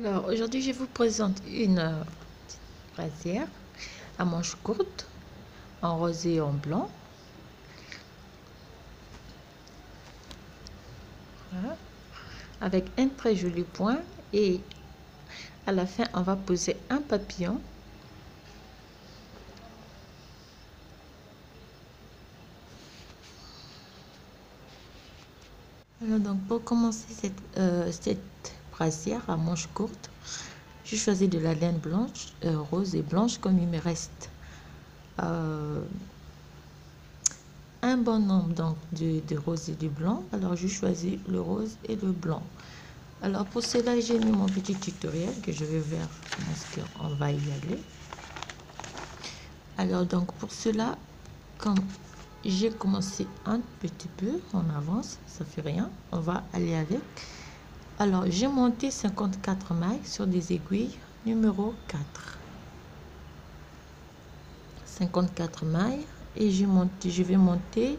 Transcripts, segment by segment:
Alors aujourd'hui je vous présente une petite brassière à manches courtes en rose et en blanc. Voilà. Avec un très joli point, et à la fin on va poser un papillon. Alors donc pour commencer cette brassière à manches courtes, j'ai choisi de la laine blanche, rose et blanche, comme il me reste un bon nombre donc de rose et de blanc. Alors je choisis le rose et le blanc. Alors pour cela j'ai mis mon petit tutoriel que je vais voir parce qu'on va y aller. Alors donc pour cela, comme j'ai commencé un petit peu, on avance, ça fait rien, on va aller avec. Alors j'ai monté 54 mailles sur des aiguilles numéro 4, 54 mailles, et je vais monter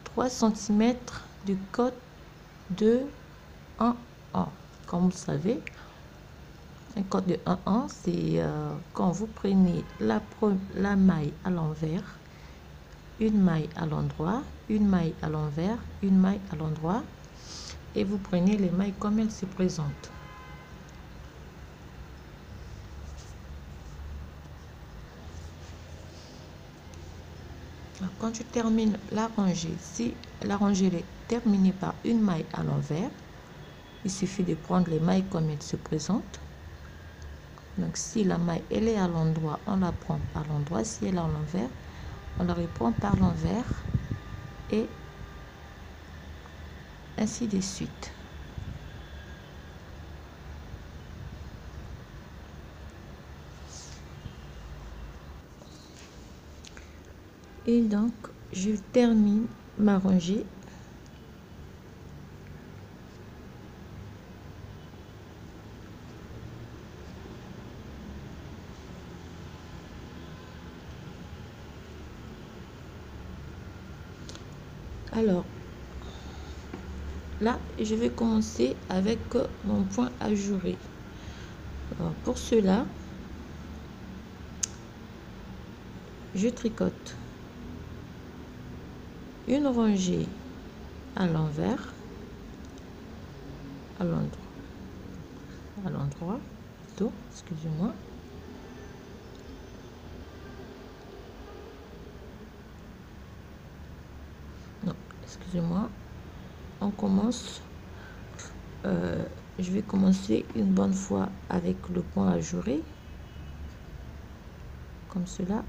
3 cm de côte de 1 en. Comme vous savez, un code de 1 en, c'est quand vous prenez la maille à l'envers, une maille à l'endroit, une maille à l'envers, une maille à l'endroit, et vous prenez les mailles comme elles se présentent. Alors, quand tu termines la rangée, si la rangée est terminée par une maille à l'envers, il suffit de prendre les mailles comme elles se présentent. Donc si la maille elle est à l'endroit, on la prend par l'endroit. Si elle est à l'envers, on la reprend par l'envers, et ainsi de suite. Et donc je termine ma rangée. Alors là je vais commencer avec mon point ajouré. Alors, pour cela je tricote une rangée à l'envers, à l'endroit plutôt, excusez-moi, non, excusez-moi, on commence, je vais commencer une bonne fois avec le point ajouré comme cela.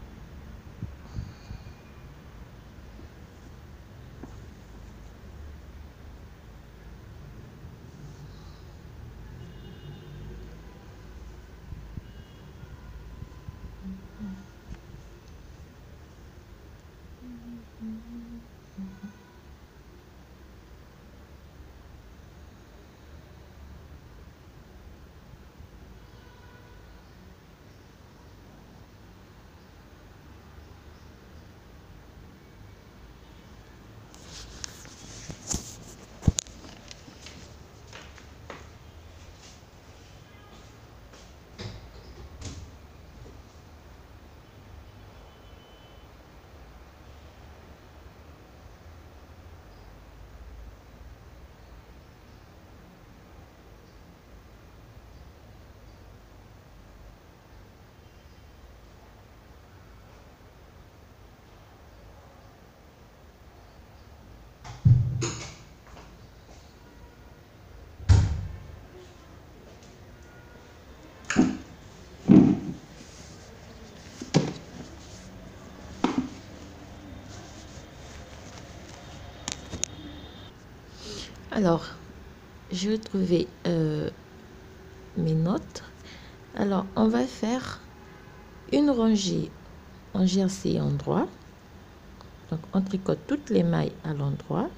Alors, je vais trouver mes notes. Alors, on va faire une rangée en jersey endroit. Donc, on tricote toutes les mailles à l'endroit.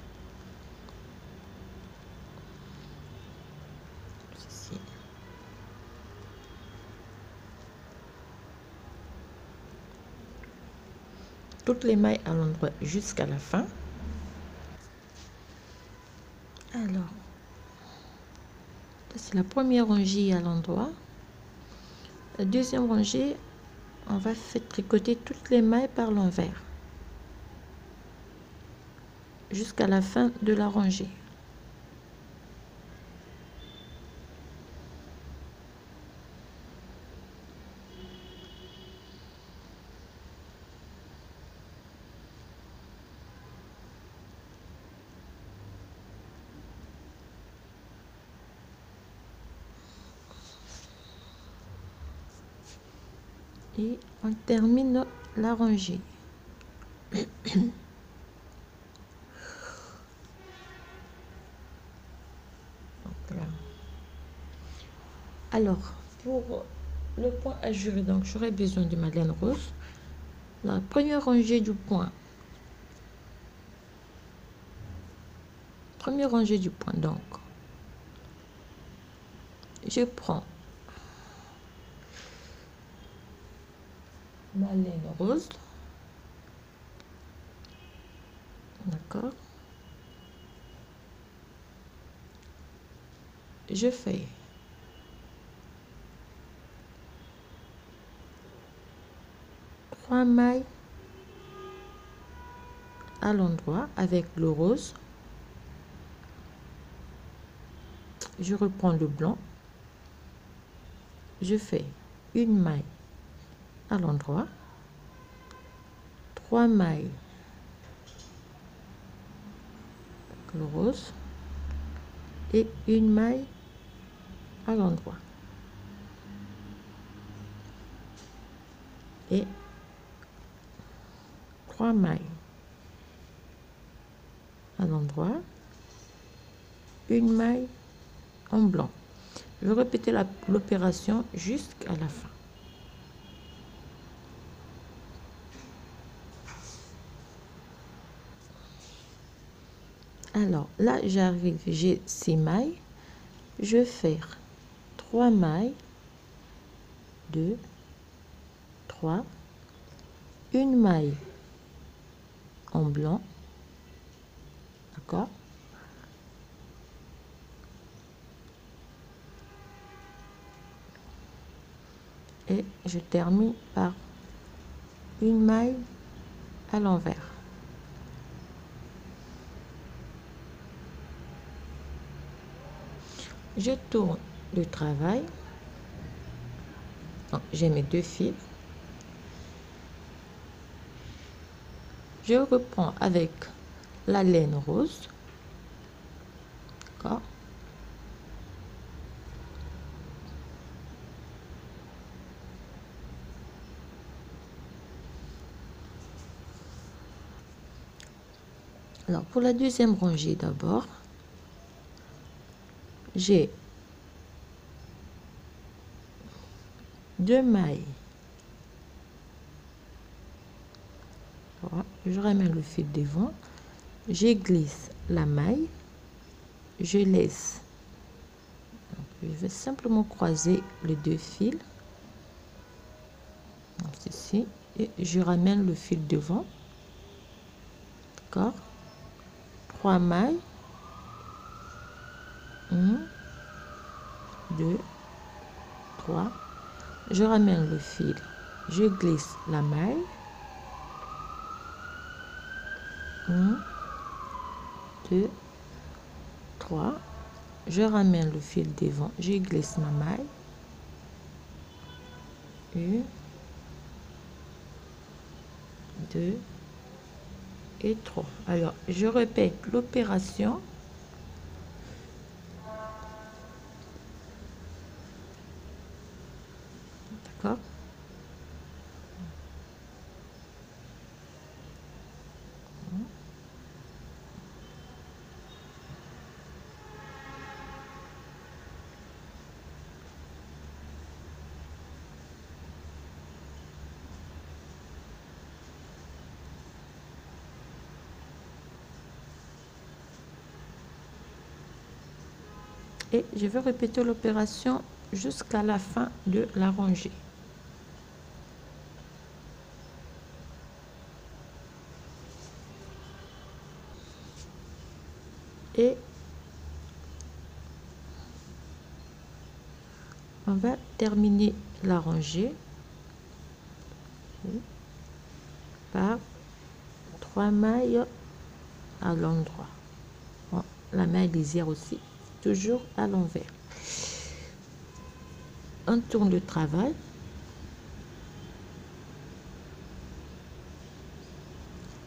Toutes les mailles à l'endroit jusqu'à la fin. Alors, c'est la première rangée à l'endroit. La deuxième rangée, on va faire tricoter toutes les mailles par l'envers jusqu'à la fin de la rangée. Et on termine la rangée. Alors, pour le point ajouré, donc j'aurai besoin de ma laine rose. La première rangée du point. Première rangée du point, donc. Je prends ma laine rose. D'accord. Je fais trois mailles à l'endroit avec le rose. Je reprends le blanc. Je fais une maille à l'endroit, trois mailles avec le rose et une maille à l'endroit. Et trois mailles à l'endroit, une maille en blanc. Je vais répéter l'opération jusqu'à la fin. Alors là, j'arrive, j'ai 6 mailles. Je vais faire 3 mailles, 2, 3, une maille en blanc, d'accord, et je termine par une maille à l'envers. Je tourne le travail. J'ai mes 2 fils. Je reprends avec la laine rose, d'accord. Alors pour la deuxième rangée d'abord, j'ai 2 mailles. Voilà, je ramène le fil devant, je glisse la maille, je laisse. Donc, je vais simplement croiser les 2 fils, ceci, et je ramène le fil devant, d'accord. 3 mailles, 1, 2, 3, je ramène le fil, je glisse la maille, 1, 2, 3, je ramène le fil devant, je glisse ma maille, 1, 2 et 3. Alors je répète l'opération. D'accord. Et je vais répéter l'opération jusqu'à la fin de la rangée. Et On va terminer la rangée par 3 mailles à l'endroit. Bon, la maille lisière aussi, toujours à l'envers. On tourne le travail.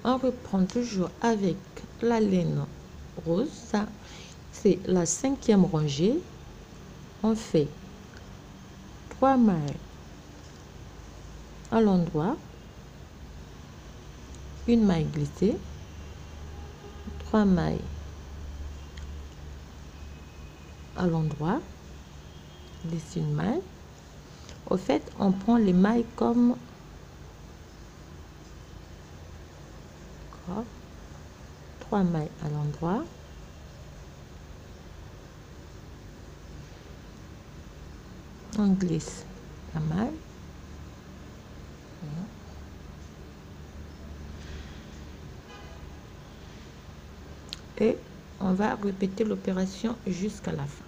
On reprend toujours avec la laine rose. Ça, c'est la 5e rangée. On fait 3 mailles à l'endroit, une maille glissée, 3 mailles à l'endroit, glisse une maille. Au fait, on prend les mailles comme 3 mailles à l'endroit, on glisse la maille, et on va répéter l'opération jusqu'à la fin.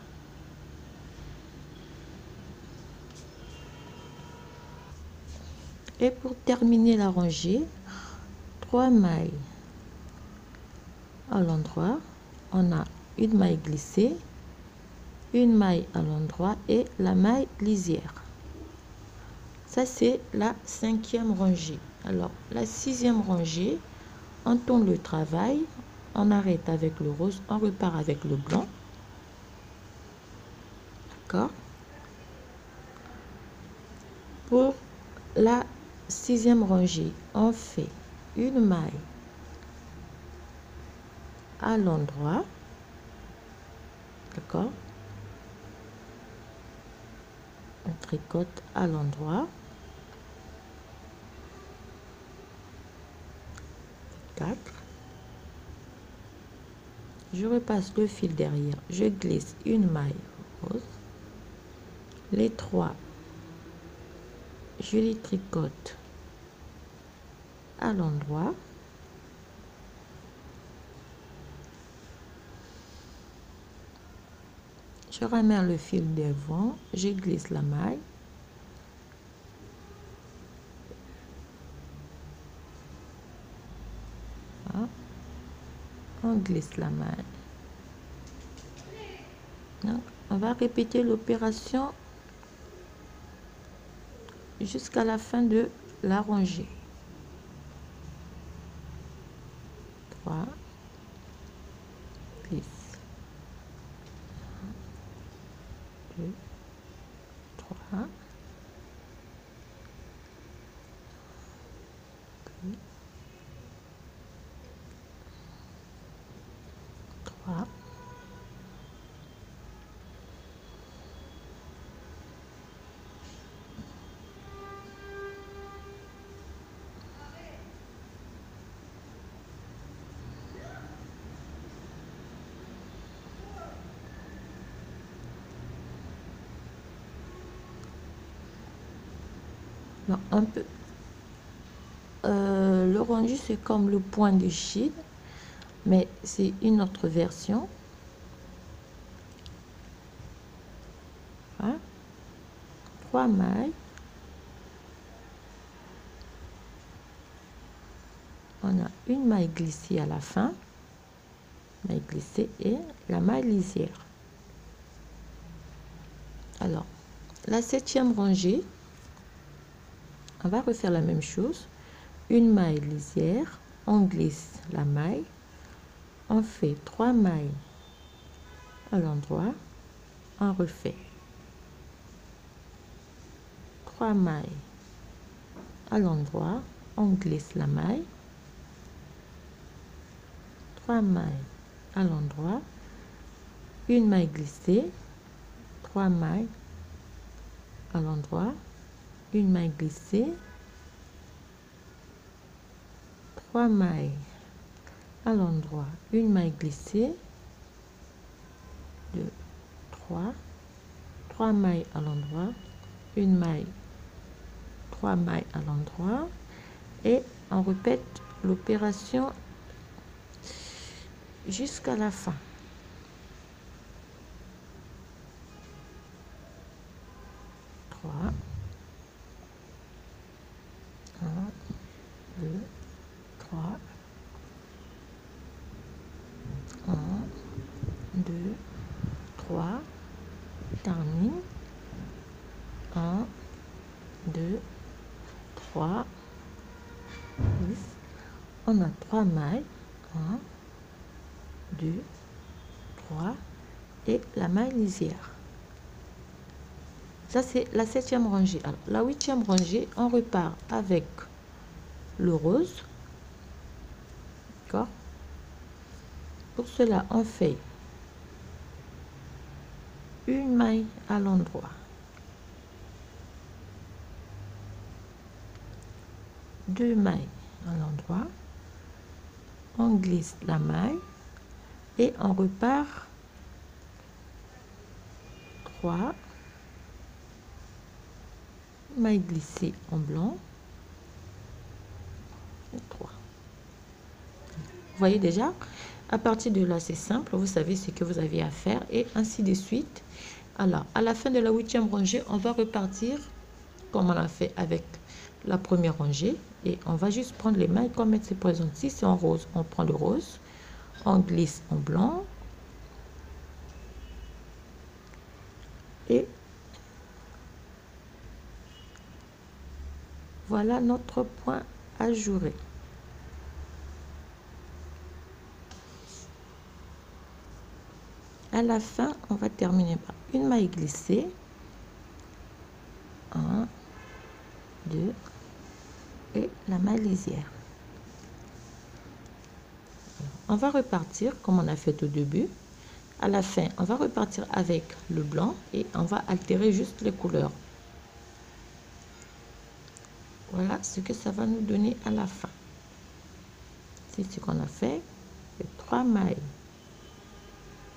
Et pour terminer la rangée, 3 mailles à l'endroit, on a une maille glissée, une maille à l'endroit et la maille lisière. Ça, c'est la 5e rangée. Alors, la 6e rangée, on tourne le travail, on arrête avec le rose, on repart avec le blanc. D'accord? Pour la 6e rangée, on fait une maille à l'endroit. D'accord? On tricote à l'endroit. 4. Je repasse le fil derrière, je glisse une maille rose. Les 3, je les tricote à l'endroit. Je ramène le fil devant, je glisse la maille. Voilà. On glisse la maille. Donc, on va répéter l'opération jusqu'à la fin de la rangée. 3, 10, 1, 2, 3, 2, 3. Non, un peu. Le rendu, c'est comme le point de Chine, mais c'est une autre version. Voilà. 3 mailles. On a une maille glissée à la fin, maille glissée et la maille lisière. Alors, la 7e rangée, on va refaire la même chose. Une maille lisière, on glisse la maille, on fait 3 mailles à l'endroit, on refait 3 mailles à l'endroit, on glisse la maille, 3 mailles à l'endroit, une maille glissée, 3 mailles à l'endroit, une maille glissée, 3 mailles à l'endroit, une maille glissée, 2, 3, 3 mailles à l'endroit, une maille, 3 mailles à l'endroit, et on répète l'opération jusqu'à la fin. 3, 1, 2, 3, 1, 2, 3, termine, 1, 2, 3, 10, on a 3 mailles, 1, 2, 3, et la maille lisière. Ça, c'est la 7e rangée. Alors, la 8e rangée, on repart avec le rose. D'accord? Pour cela, on fait une maille à l'endroit, deux mailles à l'endroit, on glisse la maille et on repart 3 mailles glissées en blanc et 3. Vous voyez déjà, à partir de là, c'est simple, vous savez ce que vous avez à faire et ainsi de suite. Alors, à la fin de la 8e rangée, on va repartir comme on a fait avec la première rangée et on va juste prendre les mailles comme elles se présentent. Si c'est en rose, on prend le rose, on glisse en blanc et voilà notre point ajouré. À la fin, on va terminer par une maille glissée. 1, 2 et la maille lisière. On va repartir comme on a fait au début. À la fin, on va repartir avec le blanc et on va altérer juste les couleurs. Voilà ce que ça va nous donner à la fin. C'est ce qu'on a fait. C'est 3 mailles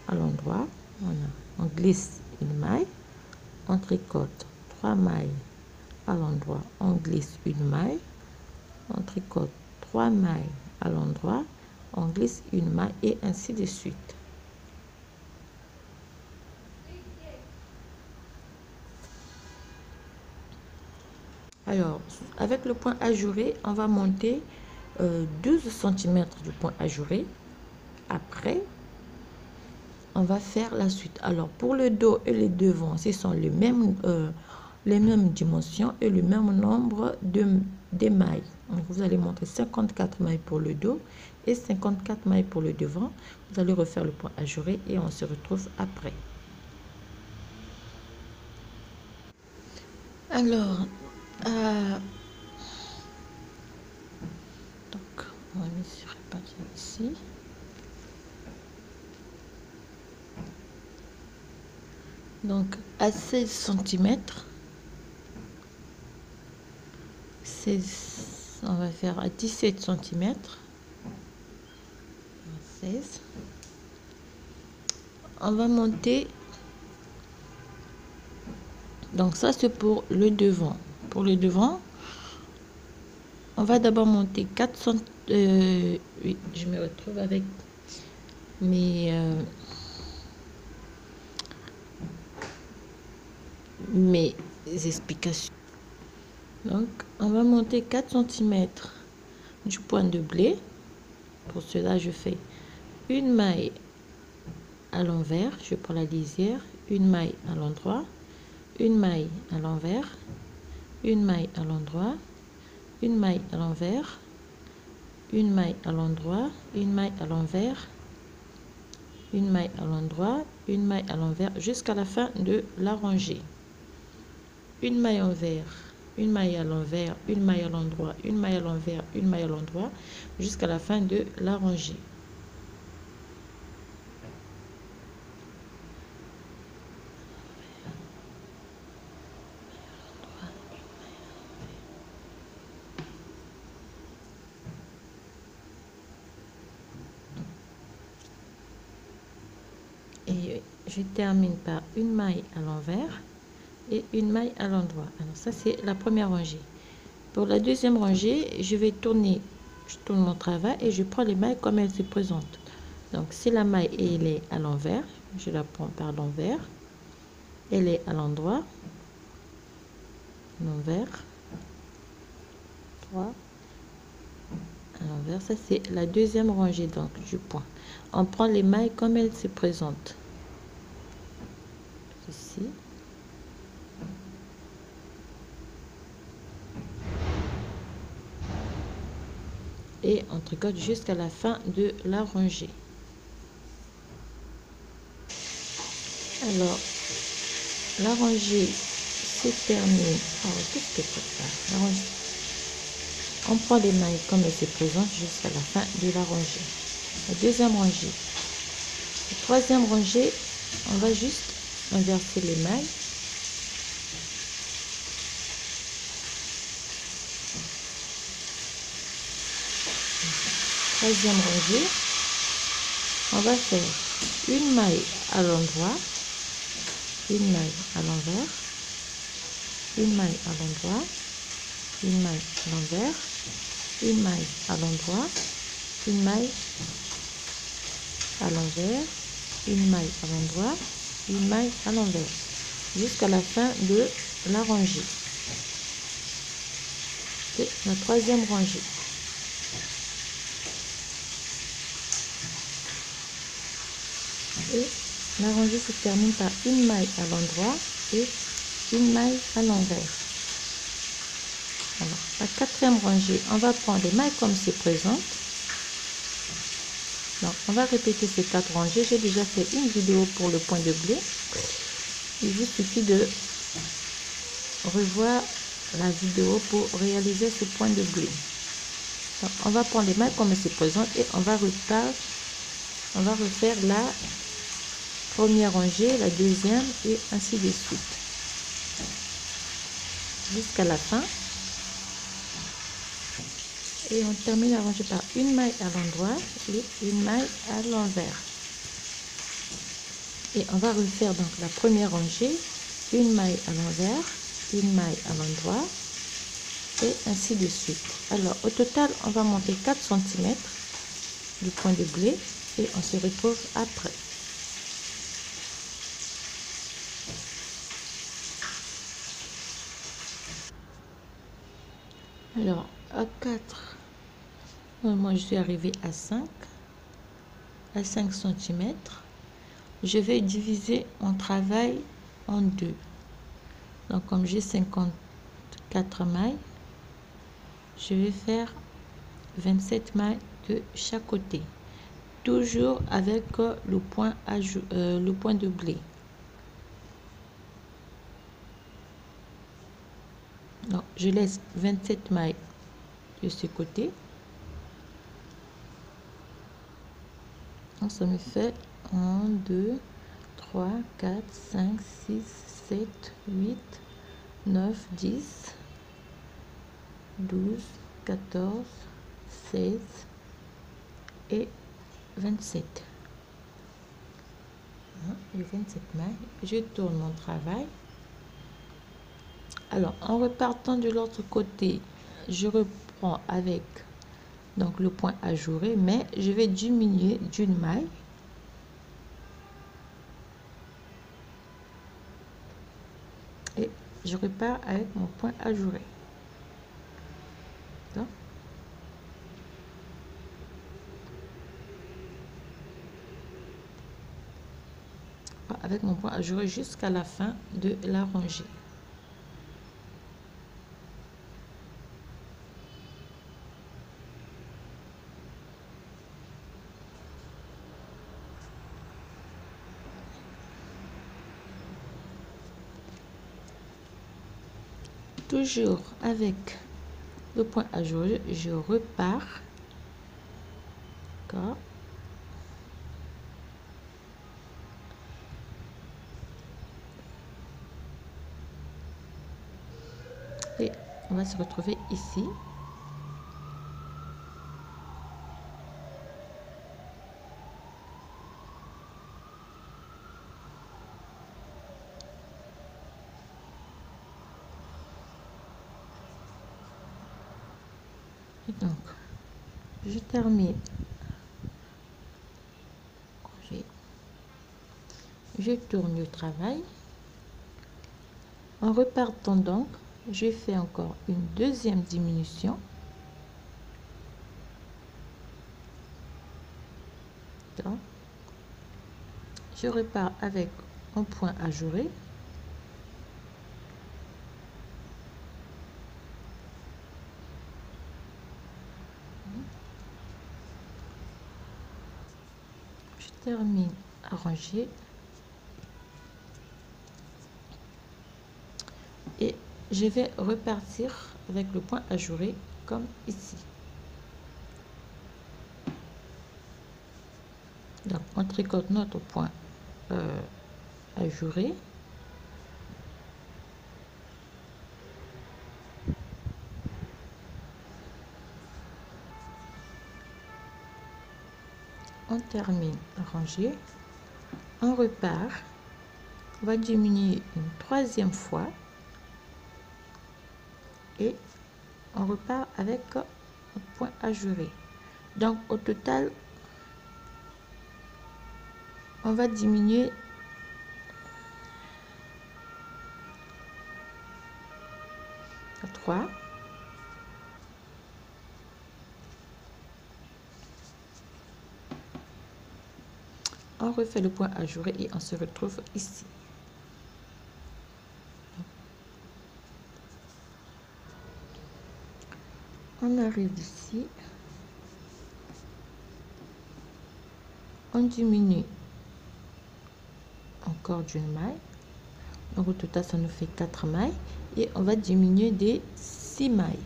à l'endroit. Voilà. On glisse une maille, on tricote 3 mailles à l'endroit, on glisse une maille, on tricote 3 mailles à l'endroit, on glisse une maille et ainsi de suite. Alors, avec le point ajouré, on va monter 12 cm du point ajouré. Après, on va faire la suite. Alors, pour le dos et les devants, ce sont les mêmes dimensions et le même nombre de mailles. Donc, vous allez monter 54 mailles pour le dos et 54 mailles pour le devant. Vous allez refaire le point ajouré et on se retrouve après. Alors, donc, on va mettre sur répartir ici. Donc, à 16 cm, on va faire à 17 cm, 16. On va monter, donc ça c'est pour le devant. Pour le devant, on va d'abord monter 4 cm. Oui, je me retrouve avec mes explications. Donc, on va monter 4 cm du point de blé. Pour cela, je fais une maille à l'envers, je prends la lisière, une maille à l'endroit, une maille à l'envers, une maille à l'endroit, une maille à l'envers, une maille à l'endroit, une maille à l'envers, une maille à l'endroit, une maille à l'envers jusqu'à la fin de la rangée. Une maille envers, une maille à l'envers, une maille à l'endroit, une maille à l'envers, une maille à l'endroit jusqu'à la fin de la rangée. Et je termine par une maille à l'envers et une maille à l'endroit. Alors ça c'est la première rangée. Pour la deuxième rangée, je vais tourner, je tourne mon travail et je prends les mailles comme elles se présentent. Donc si la maille elle est à l'envers, je la prends par l'envers, elle est à l'endroit, l'envers, 3 à l'envers. Ça c'est la deuxième rangée donc du point. On prend les mailles comme elles se présentent ici. Et on tricote jusqu'à la fin de la rangée. Alors la rangée se termine. Oh, qu'est-ce que c'est ça? La rangée. On prend les mailles comme elles se présentent jusqu'à la fin de la rangée. La deuxième rangée. La troisième rangée, on va juste inverser les mailles. Troisième rangée, on va faire une maille à l'endroit, une maille à l'envers, une maille à l'endroit, une maille à l'envers, une maille à l'endroit, une maille à l'envers, une maille à l'endroit, une maille à l'envers, jusqu'à la fin de la rangée. C'est la troisième rangée. Et la rangée se termine par une maille à l'endroit et une maille à l'envers. Alors, la quatrième rangée, on va prendre les mailles comme c'est présent. Donc, on va répéter ces 4 rangées. J'ai déjà fait une vidéo pour le point de blé. Il vous suffit de revoir la vidéo pour réaliser ce point de blé. Donc, on va prendre les mailles comme c'est présent et on va refaire la première rangée, la deuxième et ainsi de suite jusqu'à la fin. Et on termine la rangée par une maille à l'endroit et une maille à l'envers. Et on va refaire donc la première rangée, une maille à l'envers, une maille à l'endroit et ainsi de suite. Alors au total, on va monter 4 cm du point de blé et on se retrouve après. Alors à 4, moi je suis arrivée à 5 cm. Je vais diviser mon travail en deux. Donc comme j'ai 54 mailles, je vais faire 27 mailles de chaque côté, toujours avec le point de blé. Donc je laisse 27 mailles de ce côté. Donc ça me fait 1 2 3 4 5 6 7 8 9 10 12 14 16 et 27. Et 27 mailles. Je tourne mon travail. Alors en repartant de l'autre côté, je reprends avec donc le point ajouré, mais je vais diminuer d'une maille. Et je repars avec mon point ajouré. Donc, avec mon point ajouré jusqu'à la fin de la rangée. Toujours avec le point ajouré, je repars. D'accord. Et on va se retrouver ici. Et donc, je termine. Je tourne le travail. En repartant donc je fais encore une deuxième diminution. Donc, je repars avec un point ajouré. Je termine à ranger et je vais repartir avec le point ajouré comme ici. Donc on tricote notre point ajouré. On termine à ranger, on repart, on va diminuer une troisième fois et on repart avec un point ajouré. Donc au total on va diminuer à 3. On refait le point ajouré et on se retrouve ici. On arrive ici, on diminue encore d'une maille, donc au total ça nous fait 4 mailles et on va diminuer des 6 mailles.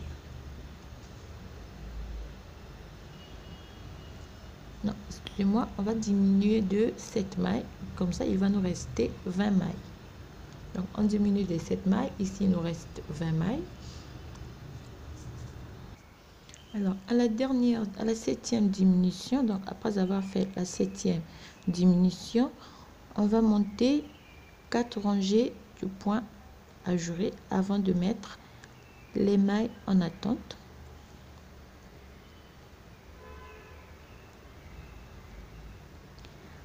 Non, excusez-moi, on va diminuer de 7 mailles, comme ça il va nous rester 20 mailles. Donc on diminue de 7 mailles, ici il nous reste 20 mailles. Alors à la 7e diminution, donc après avoir fait la 7e diminution, on va monter 4 rangées du point ajouré avant de mettre les mailles en attente.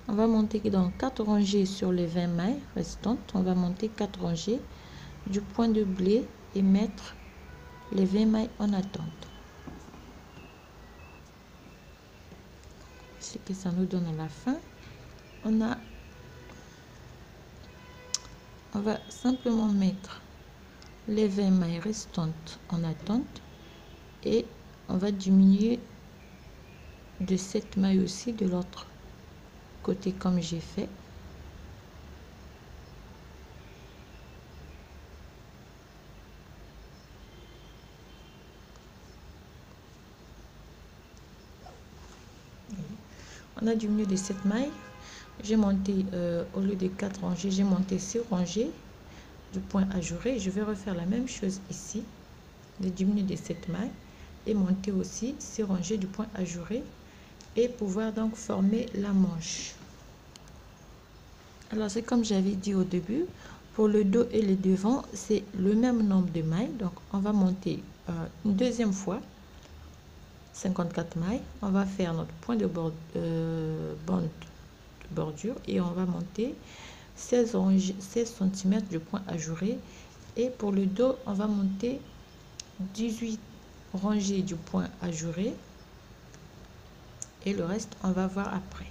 On va monter donc 4 rangées sur les 20 mailles restantes. On va monter 4 rangées du point de blé et mettre les 20 mailles en attente. Ce que ça nous donne à la fin. On va simplement mettre les 20 mailles restantes en attente et on va diminuer de 7 mailles aussi de l'autre côté comme j'ai fait. On a diminué de 7 mailles. J'ai monté au lieu de 4 rangées, j'ai monté 6 rangées du point ajouré. Je vais refaire la même chose ici, de diminuer de 7 mailles et monter aussi 6 rangées du point ajouré et pouvoir donc former la manche. Alors c'est comme j'avais dit au début, pour le dos et le devant c'est le même nombre de mailles, donc on va monter une deuxième fois 54 mailles, on va faire notre point de bande de bordure et on va monter 16 cm du point ajouré et pour le dos on va monter 18 rangées du point ajouré et le reste on va voir après.